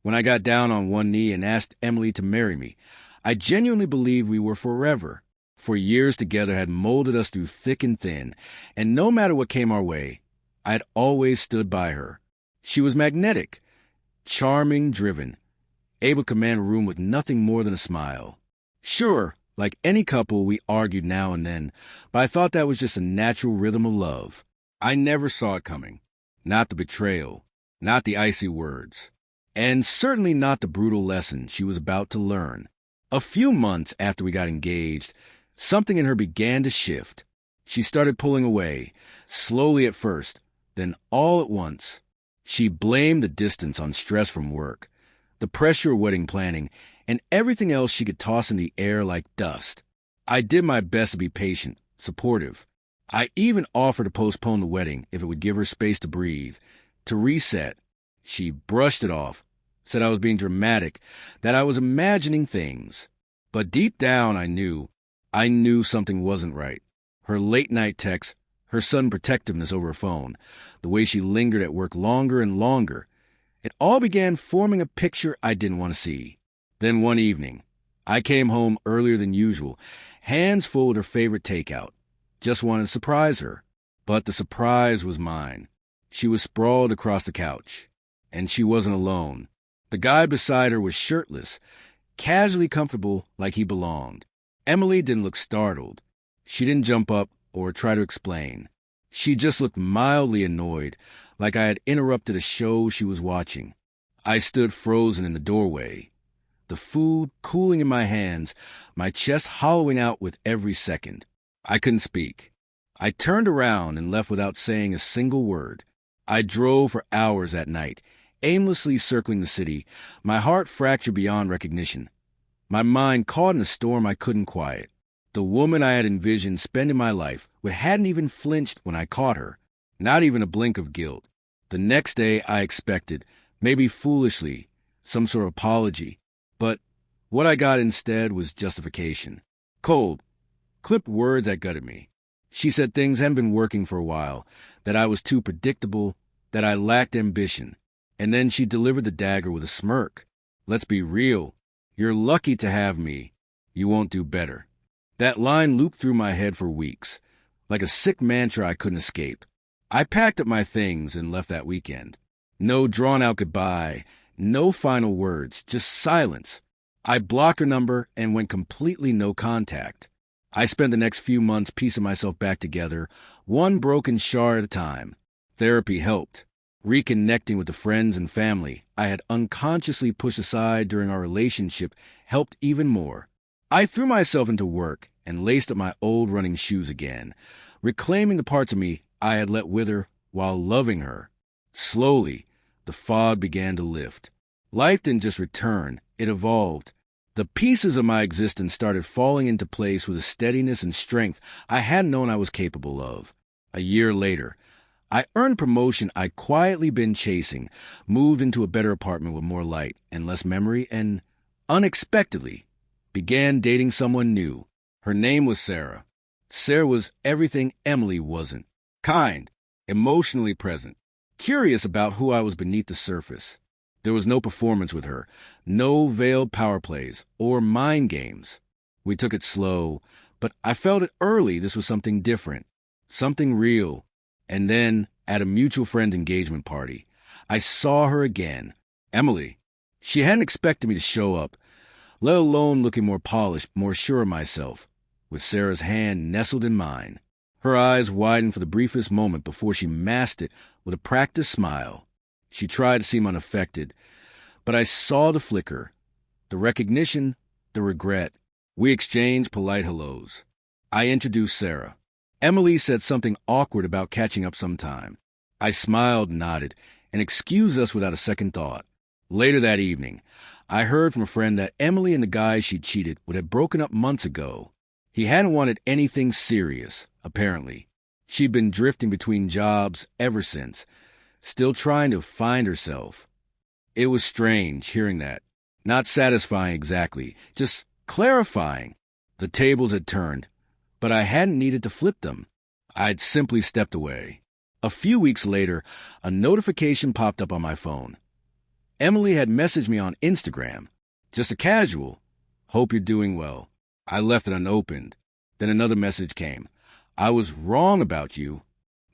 When I got down on one knee and asked Emily to marry me, I genuinely believed we were forever. For years together had molded us through thick and thin, and no matter what came our way, I had always stood by her. She was magnetic, charming, driven, able to command a room with nothing more than a smile. Sure, like any couple, we argued now and then, but I thought that was just a natural rhythm of love. I never saw it coming. Not the betrayal, not the icy words, and certainly not the brutal lesson she was about to learn. A few months after we got engaged, something in her began to shift. She started pulling away, slowly at first, then all at once. She blamed the distance on stress from work, the pressure of wedding planning, and everything else she could toss in the air like dust. I did my best to be patient, supportive. I even offered to postpone the wedding if it would give her space to breathe, to reset. She brushed it off, said I was being dramatic, that I was imagining things. But deep down I knew something wasn't right. Her late-night texts, her sudden protectiveness over her phone, the way she lingered at work longer and longer, it all began forming a picture I didn't want to see. Then one evening, I came home earlier than usual, hands full with her favorite takeout. Just wanted to surprise her. But the surprise was mine. She was sprawled across the couch, and she wasn't alone. The guy beside her was shirtless, casually comfortable like he belonged. Emily didn't look startled. She didn't jump up or try to explain. She just looked mildly annoyed, like I had interrupted a show she was watching. I stood frozen in the doorway, the food cooling in my hands, my chest hollowing out with every second. I couldn't speak. I turned around and left without saying a single word. I drove for hours that night, aimlessly circling the city, my heart fractured beyond recognition. My mind caught in a storm I couldn't quiet. The woman I had envisioned spending my life with hadn't even flinched when I caught her, not even a blink of guilt. The next day I expected, maybe foolishly, some sort of apology. But what I got instead was justification. Cold, clipped words that gutted me. She said things hadn't been working for a while, that I was too predictable, that I lacked ambition. And then she delivered the dagger with a smirk. Let's be real. You're lucky to have me. You won't do better. That line looped through my head for weeks, like a sick mantra I couldn't escape. I packed up my things and left that weekend. No drawn-out goodbye, no final words, just silence. I blocked her number and went completely no contact. I spent the next few months piecing myself back together, one broken shard at a time. Therapy helped. Reconnecting with the friends and family I had unconsciously pushed aside during our relationship helped even more. I threw myself into work and laced up my old running shoes again, reclaiming the parts of me I had let wither while loving her. Slowly, the fog began to lift. Life didn't just return, it evolved. The pieces of my existence started falling into place with a steadiness and strength I hadn't known I was capable of. A year later, I earned promotion I'd quietly been chasing, moved into a better apartment with more light and less memory, and, unexpectedly, began dating someone new. Her name was Sarah. Sarah was everything Emily wasn't. Kind, emotionally present, curious about who I was beneath the surface. There was no performance with her, no veiled power plays or mind games. We took it slow, but I felt it early this was something different, something real. And then, at a mutual friend's engagement party, I saw her again. Emily. She hadn't expected me to show up, let alone looking more polished, more sure of myself, with Sarah's hand nestled in mine. Her eyes widened for the briefest moment before she masked it with a practiced smile. She tried to seem unaffected, but I saw the flicker, the recognition, the regret. We exchanged polite hellos. I introduced Sarah. Emily said something awkward about catching up sometime. I smiled and nodded, and excused us without a second thought. Later that evening, I heard from a friend that Emily and the guy she cheated would have broken up months ago. He hadn't wanted anything serious, apparently. She'd been drifting between jobs ever since, still trying to find herself. It was strange hearing that. Not satisfying exactly, just clarifying. The tables had turned, but I hadn't needed to flip them. I'd simply stepped away. A few weeks later, a notification popped up on my phone. Emily had messaged me on Instagram. Just a casual, "Hope you're doing well." I left it unopened. Then another message came. "I was wrong about you."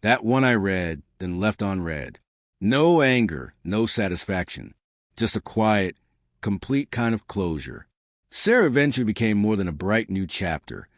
That one I read, then left unread. No anger, no satisfaction. Just a quiet, complete kind of closure. Sarah eventually became more than a bright new chapter.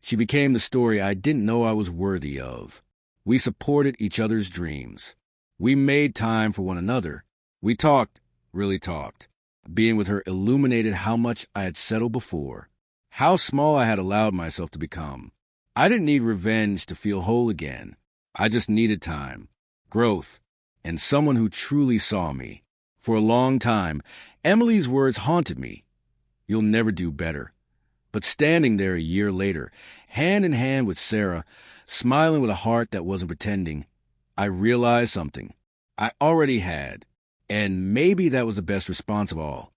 She became the story I didn't know I was worthy of. We supported each other's dreams. We made time for one another. We talked, really talked. Being with her illuminated how much I had settled before, how small I had allowed myself to become. I didn't need revenge to feel whole again. I just needed time, growth, and someone who truly saw me. For a long time, Emily's words haunted me. "You'll never do better." But standing there a year later, hand in hand with Sarah, smiling with a heart that wasn't pretending, I realized something I already had. And maybe that was the best response of all.